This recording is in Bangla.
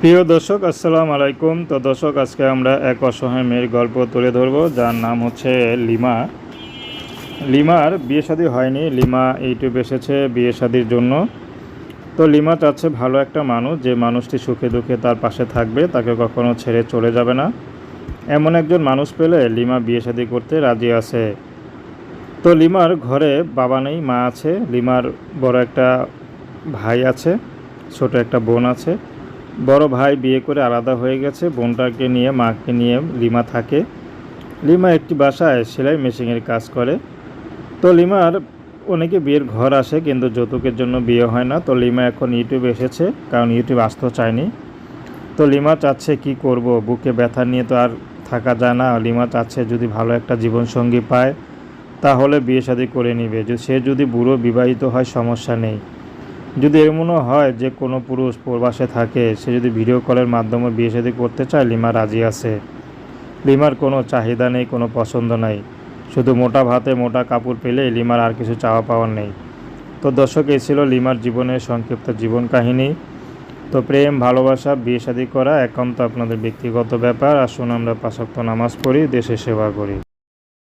প্রিয় দর্শক, আসসালামু আলাইকুম। তো দর্শক, আজকে আমরা এক অসহায় মেয়ের গল্প তুলে ধরবো, যার নাম হচ্ছে লিমা। লিমার বিয়ে শাদী হয়নি। লিমা ইউটিউবে এসেছে বিয়ে শাদীর জন্য। তো লিমা চাচ্ছে ভালো একটা মানুষ, যে মানুষটি সুখে দুঃখে তার পাশে থাকবে, তাকে কখনো ছেড়ে চলে যাবে না। এমন একজন মানুষ পেলে লিমা বিয়ে শাদী করতে রাজি আছে। তো লিমার ঘরে বাবা নেই, মা আছে। লিমার বড় একটা ভাই আছে, ছোট একটা বোন আছে। বড় ভাই বিয়ে করে আলাদা হয়ে গেছে। বোনটাকে নিয়ে, মাকে নিয়ে লিমা থাকে। লিমা একটি বাসায় সেলাই মেশিনের কাজ করে। তো লিমার অনেকে বিয়ের ঘর আসে, কিন্তু যৌতুকের জন্য বিয়ে হয় না। তো লিমা এখন ইউটিউবে এসেছে, কারণ ইউটিউব আসতে চায়নি। তো লিমা চাচ্ছে কি করব, বুকে ব্যথা নিয়ে তো আর থাকা যায় না। লিমা চাচ্ছে যদি ভালো একটা জীবনসঙ্গী পায়, তাহলে বিয়ে শাদী করে নিবে। সে যদি বুড়ো বিবাহিত হয়, সমস্যা নেই। যদি এমনও হয় যে কোনো পুরুষ প্রবাসে থাকে, সে যদি ভিডিও কলের মাধ্যমে বিয়ে শাদী করতে চায়, লিমা রাজি আছে। লিমার কোনো চাহিদা নেই, কোনো পছন্দ নাই। শুধু মোটা ভাতে মোটা কাপড় পেলেই লিমার আর কিছু চাওয়া পাওয়ার নেই। তো দর্শক, এই ছিল লিমার জীবনের সংক্ষিপ্ত জীবন কাহিনী। তো প্রেম, ভালোবাসা, বিয়ে শাদী করা একান্ত আপনাদের ব্যক্তিগত ব্যাপার। আসুন আমরা 5 ওয়াক্ত নামাজ পড়ি, দেশের সেবা করি।